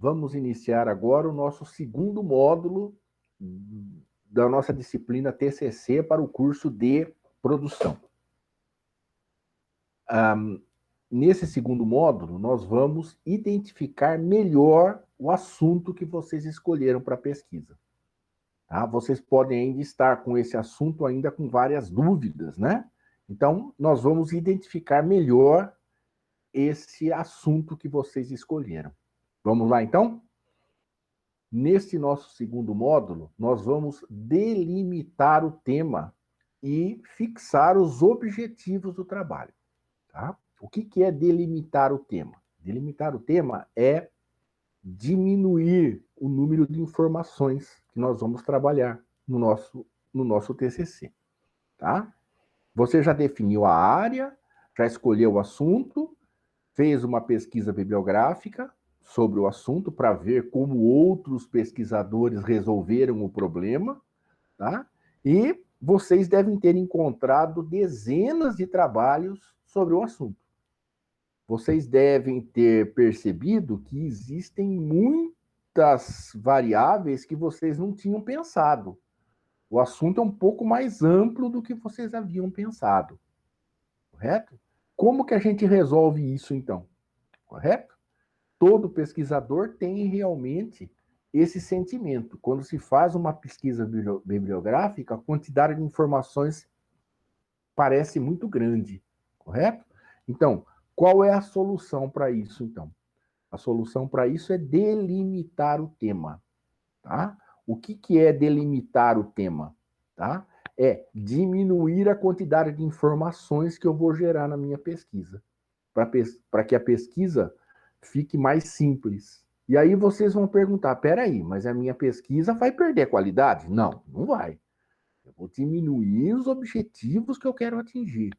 Vamos iniciar agora o nosso segundo módulo da nossa disciplina TCC para o curso de produção. Nesse segundo módulo, nós vamos identificar melhor o assunto que vocês escolheram para a pesquisa. Tá? Vocês podem ainda estar com esse assunto ainda com várias dúvidas, né? Então, nós vamos identificar melhor esse assunto que vocês escolheram. Vamos lá, então? Nesse nosso segundo módulo, nós vamos delimitar o tema e fixar os objetivos do trabalho. Tá? O que é delimitar o tema? Delimitar o tema é diminuir o número de informações que nós vamos trabalhar no nosso TCC. Tá? Você já definiu a área, já escolheu o assunto, fez uma pesquisa bibliográfica sobre o assunto para ver como outros pesquisadores resolveram o problema, tá? E vocês devem ter encontrado dezenas de trabalhos sobre o assunto. Vocês devem ter percebido que existem muitas variáveis que vocês não tinham pensado. O assunto é um pouco mais amplo do que vocês haviam pensado. Correto? Como que a gente resolve isso, então? Correto? Todo pesquisador tem realmente esse sentimento. Quando se faz uma pesquisa bibliográfica, a quantidade de informações parece muito grande, correto? Então, qual é a solução para isso, então? A solução para isso é delimitar o tema, tá? O que é delimitar o tema, tá? É diminuir a quantidade de informações que eu vou gerar na minha pesquisa, para que a pesquisa fique mais simples. E aí vocês vão perguntar, peraí, mas a minha pesquisa vai perder qualidade? Não, não vai. Eu vou diminuir os objetivos que eu quero atingir,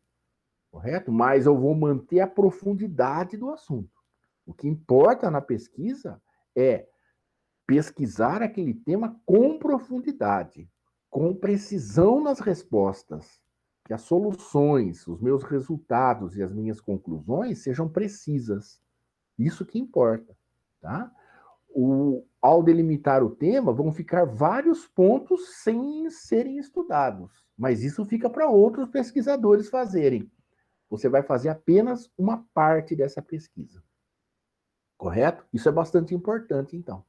correto? Mas eu vou manter a profundidade do assunto. O que importa na pesquisa é pesquisar aquele tema com profundidade, com precisão nas respostas, que as soluções, os meus resultados e as minhas conclusões sejam precisas. Isso que importa, tá? Ao delimitar o tema, vão ficar vários pontos sem serem estudados, mas isso fica para outros pesquisadores fazerem. Você vai fazer apenas uma parte dessa pesquisa. Correto? Isso é bastante importante, então.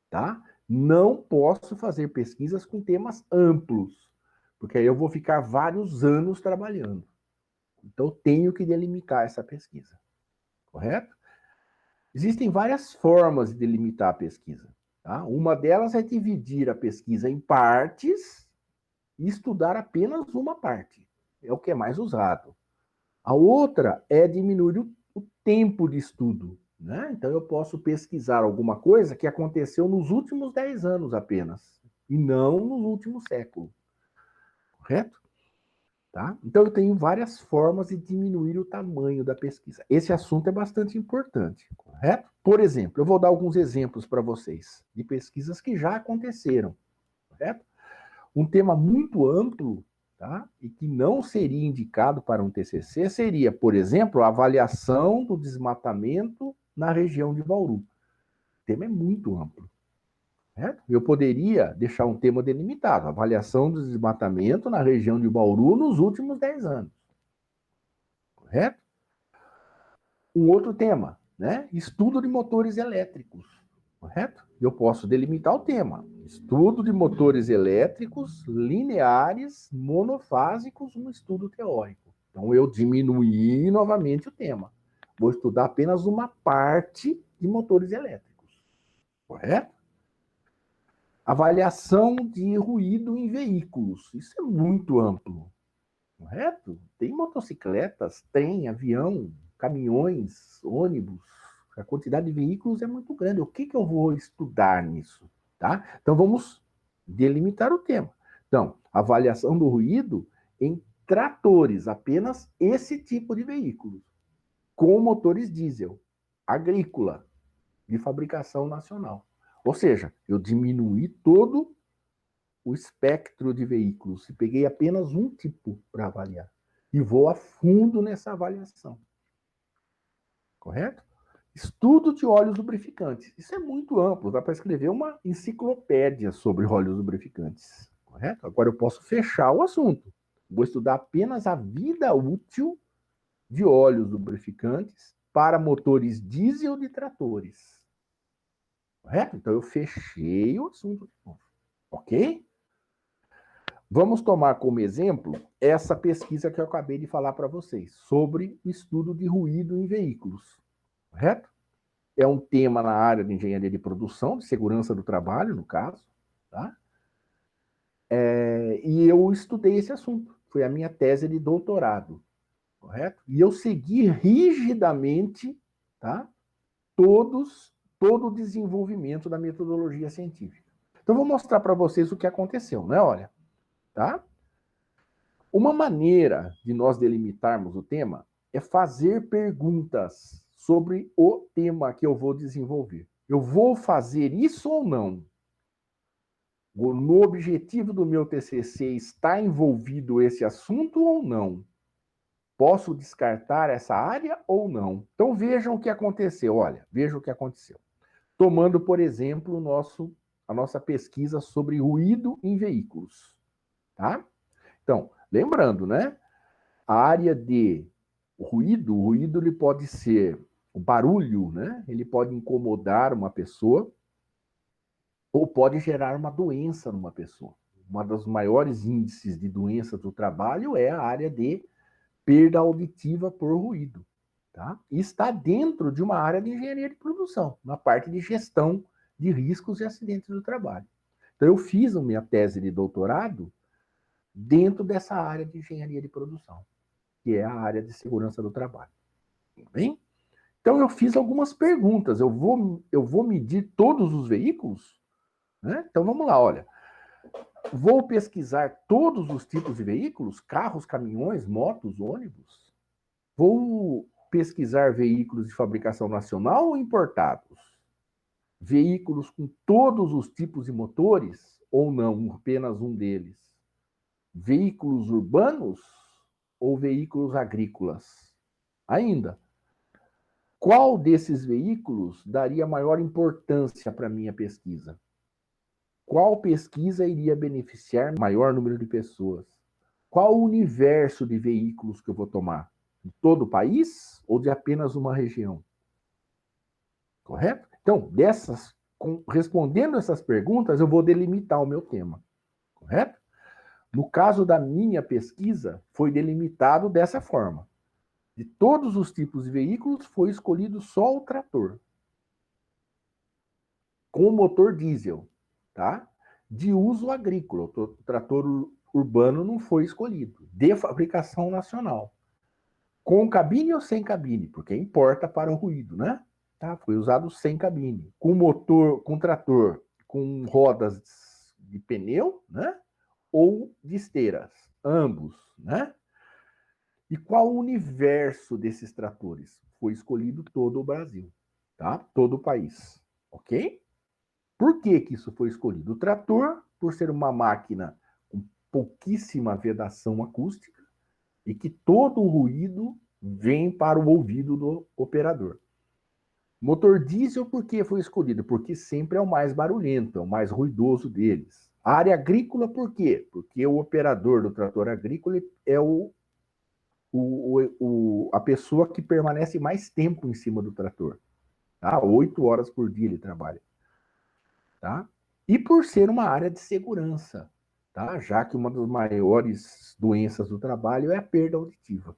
Tá? Não posso fazer pesquisas com temas amplos, porque aí eu vou ficar vários anos trabalhando. Então, eu tenho que delimitar essa pesquisa. Correto? Existem várias formas de delimitar a pesquisa. Tá? Uma delas é dividir a pesquisa em partes e estudar apenas uma parte. É o que é mais usado. A outra é diminuir o tempo de estudo. Né? Então, eu posso pesquisar alguma coisa que aconteceu nos últimos 10 anos apenas, e não no último século. Correto? Tá? Então, eu tenho várias formas de diminuir o tamanho da pesquisa. Esse assunto é bastante importante. Correto? Por exemplo, eu vou dar alguns exemplos para vocês de pesquisas que já aconteceram. Correto? Um tema muito amplo, tá? E que não seria indicado para um TCC seria, por exemplo, a avaliação do desmatamento na região de Bauru. O tema é muito amplo. Certo? Eu poderia deixar um tema delimitado, avaliação do desmatamento na região de Bauru nos últimos 10 anos. Correto? Um outro tema, né? Estudo de motores elétricos. Correto? Eu posso delimitar o tema. Estudo de motores elétricos lineares monofásicos, um estudo teórico. Então, eu diminuí novamente o tema. Vou estudar apenas uma parte de motores elétricos. Correto? Avaliação de ruído em veículos. Isso é muito amplo. Correto? Tem motocicletas, trem, avião, caminhões, ônibus. A quantidade de veículos é muito grande. O que eu vou estudar nisso? Tá? Então, vamos delimitar o tema. Então, avaliação do ruído em tratores, apenas esse tipo de veículos, com motores diesel, agrícola, de fabricação nacional. Ou seja, eu diminuí todo o espectro de veículos e peguei apenas um tipo para avaliar. E vou a fundo nessa avaliação. Correto? Estudo de óleos lubrificantes. Isso é muito amplo, dá para escrever uma enciclopédia sobre óleos lubrificantes, correto? Agora eu posso fechar o assunto. Vou estudar apenas a vida útil de óleos lubrificantes para motores diesel de tratores. Correto? Então eu fechei o assunto. Ok? Vamos tomar como exemplo essa pesquisa que eu acabei de falar para vocês, sobre o estudo de ruído em veículos. Correto? É um tema na área de engenharia de produção, de segurança do trabalho, no caso. Tá? E eu estudei esse assunto. Foi a minha tese de doutorado. Correto? E eu segui rigidamente, tá? Todo o desenvolvimento da metodologia científica. Então, eu vou mostrar para vocês o que aconteceu, né? Olha, tá? Uma maneira de nós delimitarmos o tema é fazer perguntas sobre o tema que eu vou desenvolver. Eu vou fazer isso ou não? No objetivo do meu TCC está envolvido esse assunto ou não? Posso descartar essa área ou não? Então vejam o que aconteceu. Olha, vejam o que aconteceu. Tomando, por exemplo, a nossa pesquisa sobre ruído em veículos. Tá? Então, lembrando, né? A área de o ruído ele pode ser o barulho, né? Ele pode incomodar uma pessoa ou pode gerar uma doença numa pessoa. Uma das maiores índices de doenças do trabalho é a área de perda auditiva por ruído. Tá? E está dentro de uma área de engenharia de produção, na parte de gestão de riscos e acidentes do trabalho. Então, eu fiz a minha tese de doutorado dentro dessa área de engenharia de produção, que é a área de segurança do trabalho. Bem? Então, eu fiz algumas perguntas. Eu vou medir todos os veículos? Né? Então, vamos lá, olha. Vou pesquisar todos os tipos de veículos? Carros, caminhões, motos, ônibus? Vou pesquisar veículos de fabricação nacional ou importados? Veículos com todos os tipos de motores ou não, apenas um deles? Veículos urbanos ou veículos agrícolas? Ainda, qual desses veículos daria maior importância para a minha pesquisa? Qual pesquisa iria beneficiar maior número de pessoas? Qual o universo de veículos que eu vou tomar? De todo o país ou de apenas uma região? Correto? Então, respondendo essas perguntas, eu vou delimitar o meu tema. Correto? No caso da minha pesquisa, foi delimitado dessa forma. De todos os tipos de veículos, foi escolhido só o trator, com motor diesel, tá? De uso agrícola. O trator urbano não foi escolhido. De fabricação nacional. Com cabine ou sem cabine? Porque importa para o ruído, né? Tá? Foi usado sem cabine. Com motor, com trator, com rodas de pneu, né? Ou de esteiras. Ambos, né? E qual o universo desses tratores? Foi escolhido todo o Brasil, tá? Todo o país, ok? Por que que isso foi escolhido? O trator, por ser uma máquina com pouquíssima vedação acústica e que todo o ruído vem para o ouvido do operador. Motor diesel, por que foi escolhido? Porque sempre é o mais barulhento, é o mais ruidoso deles. A área agrícola, por quê? Porque o operador do trator agrícola é a pessoa que permanece mais tempo em cima do trator. Tá? 8 horas por dia ele trabalha. Tá? E por ser uma área de segurança, tá? Já que uma das maiores doenças do trabalho é a perda auditiva.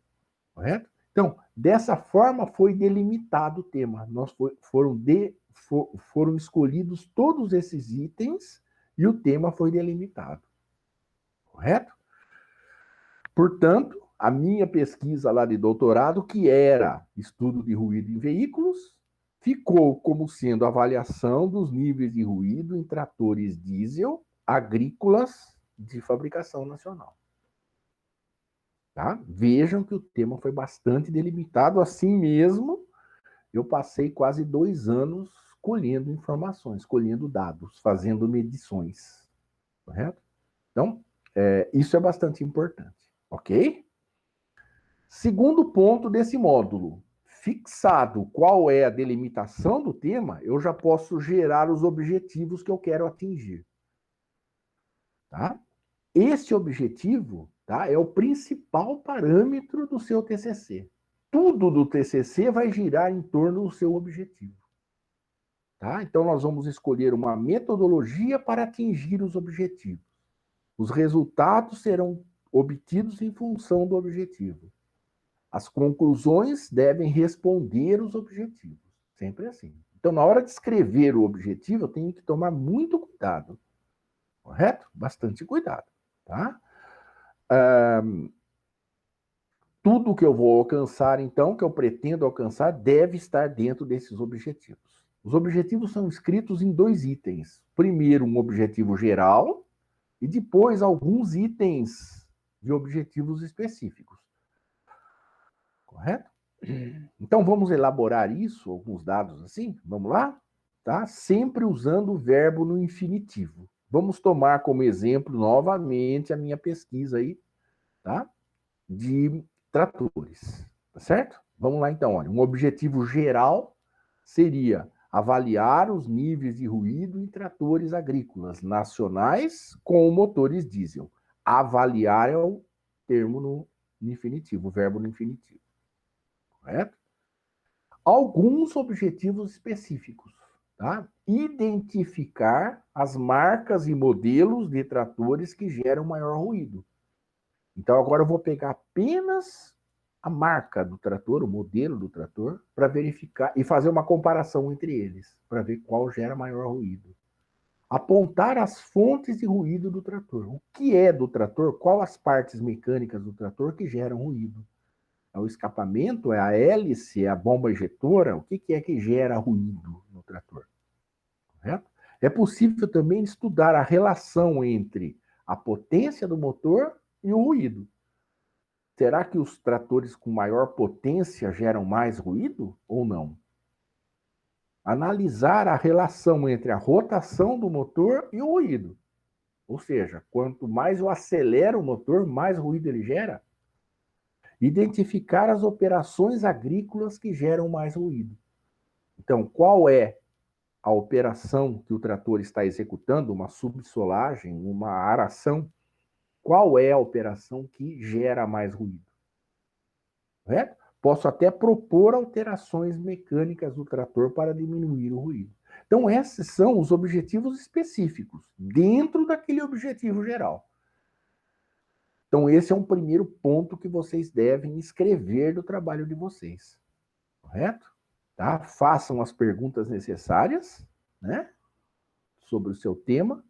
Correto? Então, dessa forma foi delimitado o tema. Foram escolhidos todos esses itens e o tema foi delimitado. Correto? Portanto, a minha pesquisa lá de doutorado, que era estudo de ruído em veículos, ficou como sendo avaliação dos níveis de ruído em tratores diesel agrícolas de fabricação nacional. Tá? Vejam que o tema foi bastante delimitado, assim mesmo, eu passei quase 2 anos colhendo informações, colhendo dados, fazendo medições. Correto? Então, isso é bastante importante. Ok? Segundo ponto desse módulo, fixado qual é a delimitação do tema, eu já posso gerar os objetivos que eu quero atingir. Tá? Esse objetivo, tá, é o principal parâmetro do seu TCC. Tudo do TCC vai girar em torno do seu objetivo. Tá? Então, nós vamos escolher uma metodologia para atingir os objetivos. Os resultados serão obtidos em função do objetivo. As conclusões devem responder os objetivos. Sempre assim. Então, na hora de escrever o objetivo, eu tenho que tomar muito cuidado. Correto? Bastante cuidado. Tá? Tudo que eu vou alcançar, então, que eu pretendo alcançar, deve estar dentro desses objetivos. Os objetivos são escritos em 2 itens. Primeiro, um objetivo geral e depois alguns itens de objetivos específicos. Correto? Então, vamos elaborar isso, alguns dados assim? Vamos lá? Tá? Sempre usando o verbo no infinitivo. Vamos tomar como exemplo, novamente, a minha pesquisa aí, tá? De tratores, tá certo? Vamos lá então, olha, um objetivo geral seria avaliar os níveis de ruído em tratores agrícolas nacionais com motores diesel. Avaliar é o termo no infinitivo, o verbo no infinitivo, correto? Alguns objetivos específicos, tá? Identificar as marcas e modelos de tratores que geram maior ruído. Então, agora eu vou pegar apenas a marca do trator, o modelo do trator, para verificar e fazer uma comparação entre eles, para ver qual gera maior ruído. Apontar as fontes de ruído do trator. O que é do trator? Qual as partes mecânicas do trator que geram ruído? É o escapamento? É a hélice? É a bomba injetora? O que é que gera ruído no trator? Correto? É possível também estudar a relação entre a potência do motor e o ruído. Será que os tratores com maior potência geram mais ruído ou não? Analisar a relação entre a rotação do motor e o ruído. Ou seja, quanto mais eu acelero o motor, mais ruído ele gera. Identificar as operações agrícolas que geram mais ruído. Então, qual é a operação que o trator está executando? Uma subsolagem, uma aração? Qual é a operação que gera mais ruído? Correto? Posso até propor alterações mecânicas do trator para diminuir o ruído. Então, esses são os objetivos específicos, dentro daquele objetivo geral. Então, esse é um primeiro ponto que vocês devem escrever do trabalho de vocês. Correto? Tá? Façam as perguntas necessárias, né? Sobre o seu tema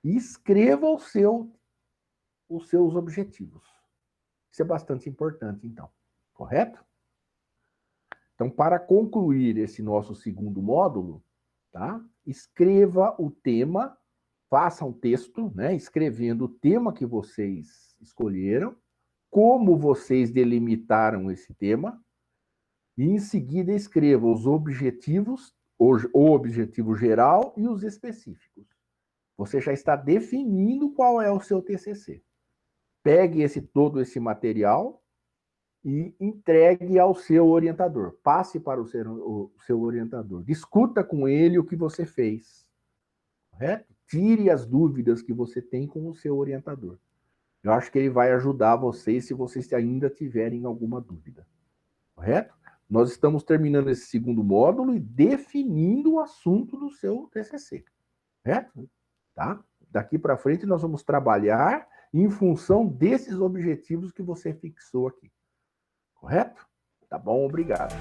e escreva os seus objetivos. Isso é bastante importante, então. Correto? Então, para concluir esse nosso segundo módulo, tá? Escreva o tema, faça um texto, né? Escrevendo o tema que vocês escolheram, como vocês delimitaram esse tema, e em seguida escreva os objetivos, o objetivo geral e os específicos. Você já está definindo qual é o seu TCC. Pegue todo esse material e entregue ao seu orientador. Passe para o seu orientador. Discuta com ele o que você fez. Correto? Tire as dúvidas que você tem com o seu orientador. Eu acho que ele vai ajudar vocês se vocês ainda tiverem alguma dúvida. Correto? Nós estamos terminando esse segundo módulo e definindo o assunto do seu TCC. Correto? Tá? Daqui para frente nós vamos trabalhar em função desses objetivos que você fixou aqui. Correto? Tá bom, obrigado.